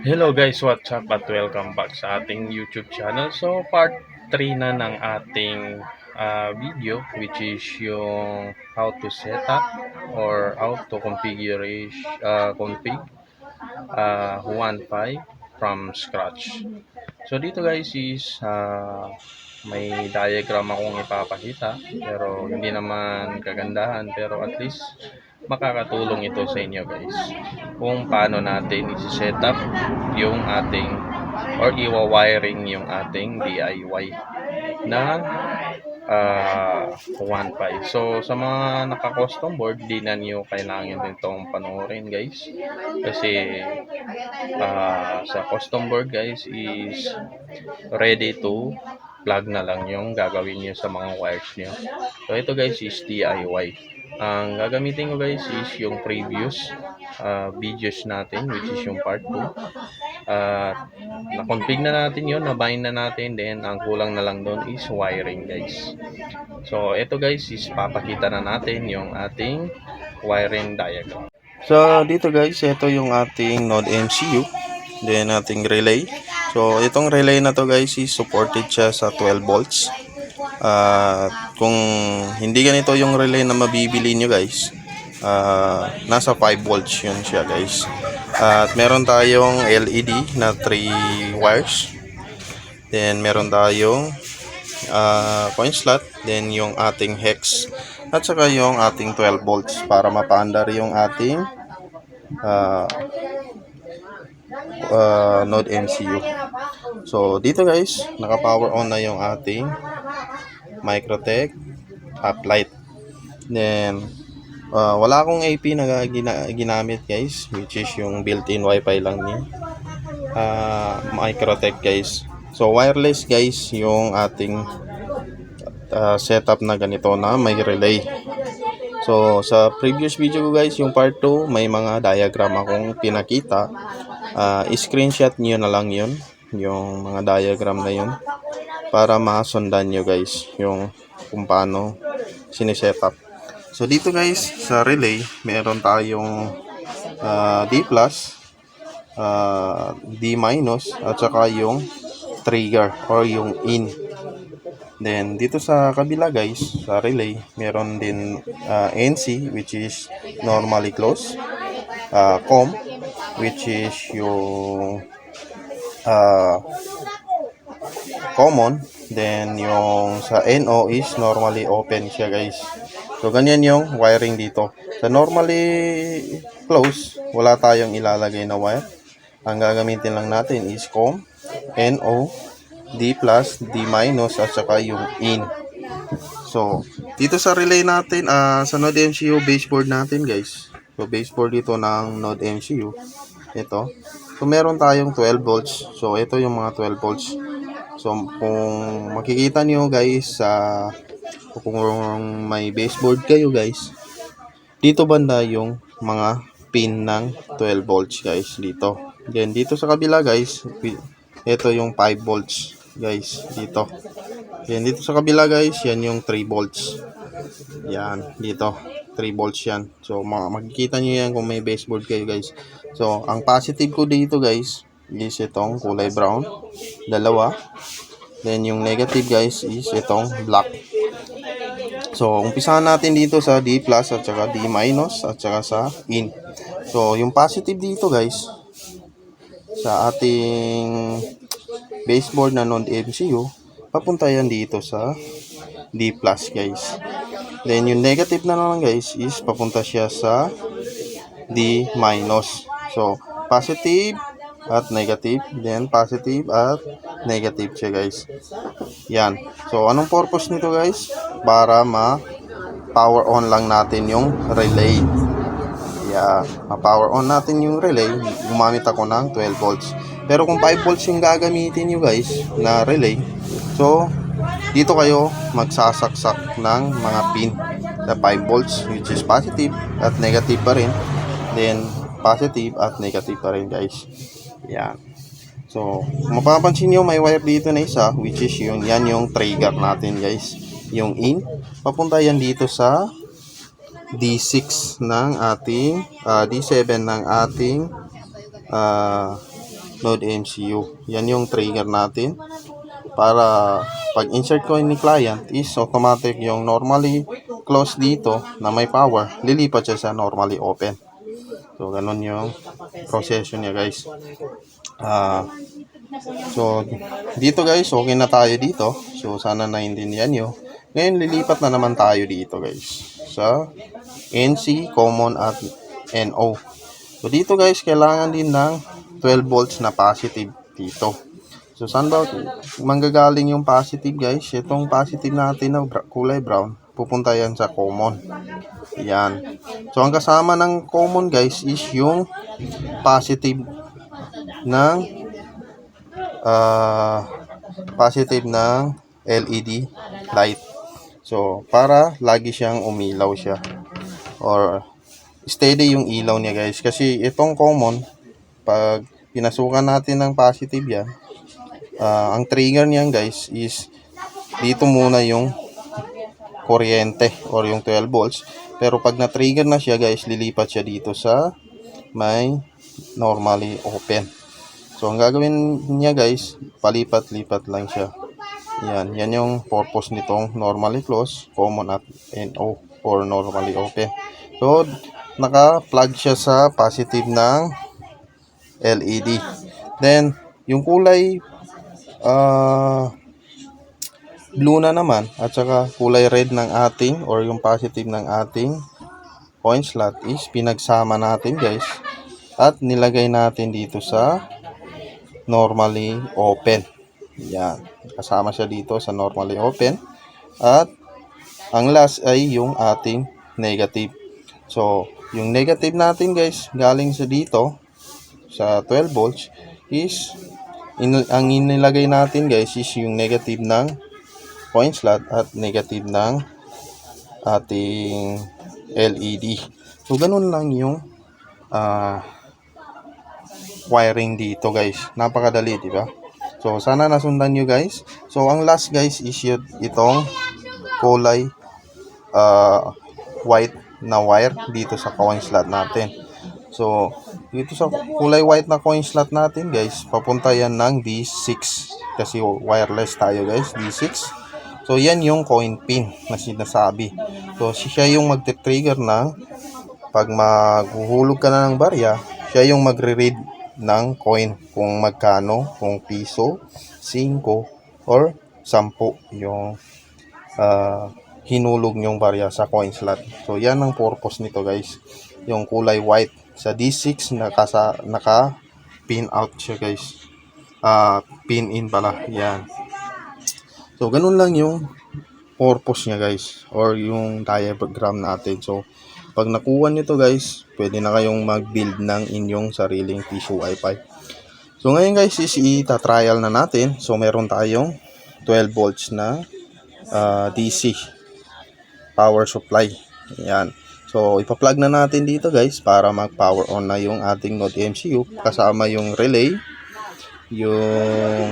Hello guys, what's up at welcome back sa ating YouTube channel. So part 3 na ng ating video, which is yung how to set up or how to config 1.5 from scratch. So dito guys is may diagram akong ipapakita, pero hindi naman kagandahan, pero at least makakatulong ito sa inyo guys kung paano natin i-set up yung ating or i-wiring yung ating DIY na 1.5. So sa mga naka-custom board, di na niyo kailangan itong panoorin guys, kasi sa custom board guys is ready to plug na lang yung gagawin niyo sa mga wires niyo. So ito guys is DIY. Ang gagamitin ko guys is yung previous videos natin, which is yung part 2. Na-config na natin yun, na-bind na natin, then ang kulang na lang doon is wiring guys. So ito guys is papakita na natin yung ating wiring diagram. So dito guys, ito yung ating node MCU, then ating relay. So itong relay na to guys is supported siya sa 12 volts. Kung hindi ganito yung relay na mabibili nyo guys, nasa 5 volts yun siya guys. At meron tayong LED na 3 wires, then meron tayong coin slot, then yung ating hex, at saka yung ating 12 volts para mapaandar yung ating node MCU. So dito guys, naka power on na yung ating Microtech half light. Then wala akong AP na ginamit guys, which is yung built-in wifi lang niya, Microtech guys. So wireless guys yung ating setup na ganito na may relay. So sa previous video ko guys, yung part 2, may mga diagram akong pinakita. I-screenshot nyo na lang yun, yung mga diagram na yun, para masundan nyo guys yung kung paano sinisetup. So dito guys sa relay, meron tayong D+, D-, at saka yung trigger or yung in. Then dito sa kabila guys, sa relay, meron din NC, which is normally closed, COM, which is yung common, then yung sa NO is normally open siya guys. So ganyan yung wiring dito. Sa normally close, wala tayong ilalagay na wire. Ang gagamitin lang natin is COM, NO, D+, D-, at saka yung in. So dito sa relay natin, sa Node MCU baseboard natin guys. So baseboard dito ng Node MCU, ito. So meron tayong 12 volts. So ito yung mga 12 volts. So kung makikita niyo guys, kung may baseboard kayo guys, dito banda yung mga pin ng 12 volts guys dito. Then dito sa kabila guys, ito yung 5 volts guys dito. Then dito sa kabila guys, yan yung 3 volts. Yan dito, 3 volts yan. So makikita niyo yan kung may baseboard kayo guys. So ang positive ko dito guys is itong kulay brown, dalawa. Then yung negative guys is itong black. So umpisahan natin dito sa D+ at saka D- at saka sa in. So yung positive dito guys, sa ating baseboard na Node MCU, papunta yan dito sa D+ guys. Then yung negative na naman guys is papunta siya sa D-. So positive at negative, then positive at negative siya guys. Yan. So anong purpose nito guys? Para ma-power on lang natin yung relay. Ma-power on natin yung relay, gumamit ako ng 12 volts. Pero kung 5 volts yung gagamitin nyo guys na relay, so dito kayo magsasaksak ng mga pin na 5 volts, which is positive at negative pa rin. Then positive at negative pa rin guys. Yan. So mapapansin nyo, may wire dito na isa, which is yan yung trigger natin guys. Yung in, papunta yan dito sa D6 ng ating D7 ng ating Node MCU. Yan yung trigger natin para pag insert coin ni client is automatic yung normally close dito na may power, lilipat siya sa normally open. So ganun yung proseso niya guys. So dito guys, okay na tayo dito. So sana naintindihan nyo. Ngayon lilipat na naman tayo dito guys sa NC, common at NO. So dito guys, kailangan din ng 12 volts na positive dito. So saan ba manggagaling yung positive guys? Itong positive natin na kulay brown, pupunta yan sa common. Yan. So ang kasama ng common guys is yung positive ng LED light. So para lagi siyang umilaw siya or steady yung ilaw niya guys. Kasi itong common, pag pinasukan natin ng positive yan, ang trigger niyan guys is dito muna yung kuryente or yung 12 volts. Pero pag na-trigger na siya guys, lilipat siya dito sa may normally open. So ang gagawin niya guys, palipat-lipat lang siya. Yan yung purpose nitong normally close, common at NO or normally open. So naka-plug siya sa positive ng LED. Then yung kulay blue na naman at saka kulay red ng ating or yung positive ng ating coin slot is pinagsama natin guys at nilagay natin dito sa normally open. Yan, kasama siya dito sa normally open at ang last ay yung ating negative. So yung negative natin guys galing sa dito sa 12 volts is ang inilagay natin guys is yung negative ng coin slot at negative ng ating LED. So ganun lang yung wiring dito guys. Napakadali, di ba? So sana nasundan nyo guys. So ang last guys is itong kulay white na wire dito sa coin slot natin. So dito sa kulay white na coin slot natin guys, papunta yan ng D6 kasi wireless tayo guys, D6. So yan yung coin pin na sinasabi. So siya yung magte-trigger ng pag maghuhulog ka na ng barya, siya yung magre-read ng coin kung magkano, kung piso, 5 or 10 yung hinulog nyong barya sa coin slot. So yan ang purpose nito guys, yung kulay white sa D6 naka pin out siya guys, pin in pala yan. So ganun lang yung purpose niya guys or yung diagram natin. So pag nakuha nyo to guys, pwede na kayong mag-build ng inyong sariling Piso Wi-Fi. So ngayon guys is ita-trial na natin. So meron tayong 12 volts na DC power supply. Yan. So ipa-plug na natin dito guys para mag-power on na yung ating Node MCU kasama yung relay, yung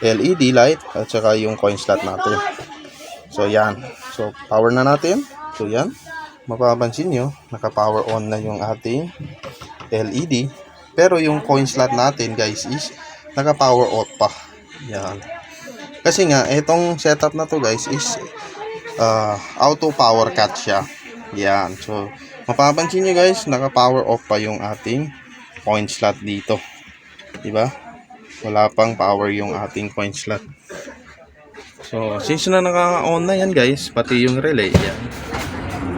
LED light at saka yung coin slot natin. So yan. So power na natin. So yan. Mapapansin nyo, naka-power on na yung ating LED. Pero yung coin slot natin guys is naka-power off pa. Yan. Kasi nga, itong setup na to guys is auto power cut siya. Yan. So, mapapansin nyo guys, naka-power off pa yung ating coin slot dito. Diba? Wala pang power yung ating coin slot. So, since na naka-on na yan guys, pati yung relay, yan.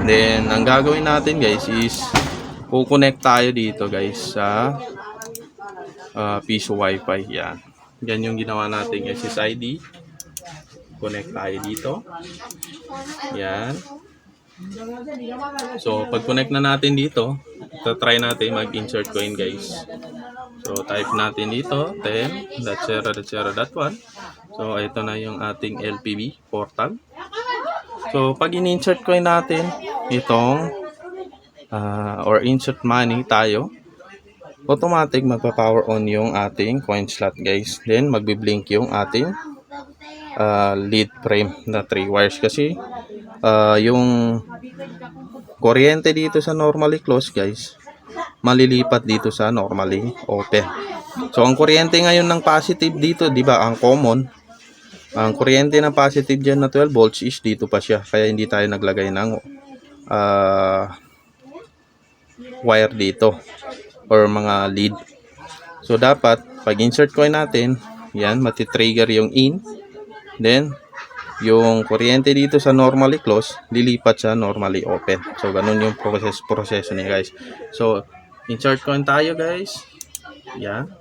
Then, ang gagawin natin guys is kukonect tayo dito guys sa Piso Wi-Fi. Yan. Yan yung ginawa natin SSID. Connect tayo dito. Yan. So, pag connect na natin dito, try natin mag-insert coin guys. So, type natin dito 10.0.0.1. So, ito na yung ating LPB portal. So, pag in-insert coin natin itong or insert money tayo, automatic magpa-power on yung ating coin slot guys. Then, magbi-blink yung ating lead frame na 3 wires kasi yung kuryente dito sa normally close guys, malilipat dito sa normally open. So ang kuryente ngayon ng positive dito, 'di ba? Ang common, ang kuryente ng positive diyan na 12 volts is dito pa siya. Kaya hindi tayo naglagay ng wire dito or mga lead. So dapat pag insert coin natin, yan mati-trigger yung in. Then yung kuryente dito sa normally close, lilipat sa normally open. So ganun yung proseso niya, guys. So insert coin tayo, guys. Yan.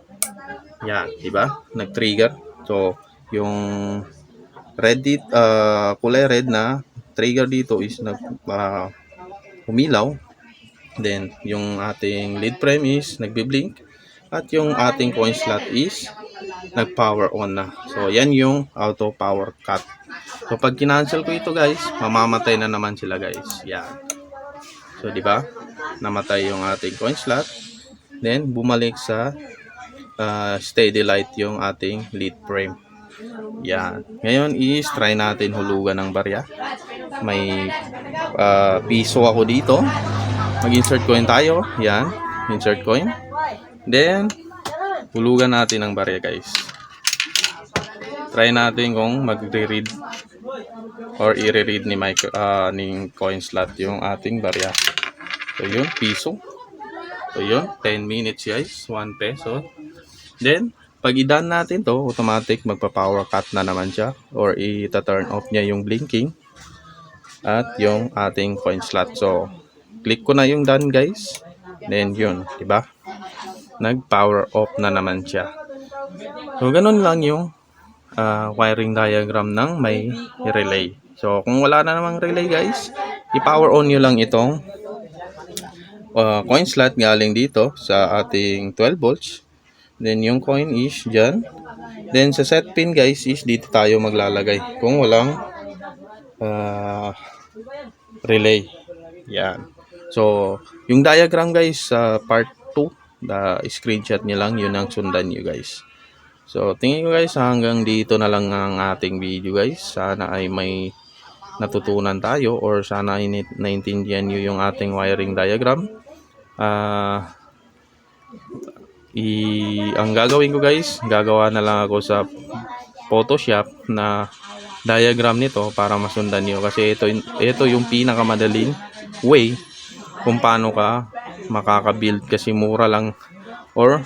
Yan, di ba? Nag-trigger. So yung red dito, kulay red na trigger dito is umilaw. Then yung ating lead frame is nagbi-blink at yung ating coin slot is nag-power on na. So yan yung auto power cut. So pag kinancel ko ito, guys, mamamatay na naman sila, guys. Yan. So di ba? Namatay yung ating coin slot. Then bumalik sa steady light yung ating lead frame. Yan. Ngayon is try natin hulugan ng barya. May piso ako dito. Mag-insert coin tayo. Yan. Insert coin. Then hulugan natin ng barya, guys. Try natin kung magre-read or i-read ni coin slot yung ating barya. So yun, piso. So yun, 10 minutes, guys, 1 peso. Then pag i-done natin to, automatic magpa-power cut na naman siya or i-turn off niya yung blinking at yung ating coin slot. So click ko na yung done, guys. Then yun, di ba? Nag-power off na naman siya. So ganun lang yung wiring diagram ng may relay. So kung wala na namang relay, guys, i-power on nyo lang itong coin slot galing dito sa ating 12 volts. Then yung coin is dyan. Then sa set pin, guys, is dito tayo maglalagay kung walang relay. Yan. So yung diagram, guys, sa part 2, screenshot nyo lang, yun ang sundan nyo, guys. So tingin ko, guys, hanggang dito na lang ang ating video, guys. Sana ay may natutunan tayo or sana ay naintindihan nyo yung ating wiring diagram. Ang gagawin ko, guys, gagawa na lang ako sa Photoshop na diagram nito para masundan nyo. Kasi ito yung pinakamadaling way kung paano ka makaka-build, kasi mura lang or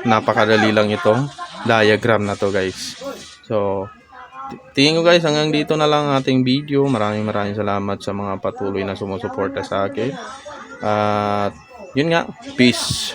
napakadali lang itong diagram na to, guys. So tingin ko, guys, hanggang dito na lang ating video. Maraming salamat sa mga patuloy na sumusuporta sa akin. At yun nga, peace.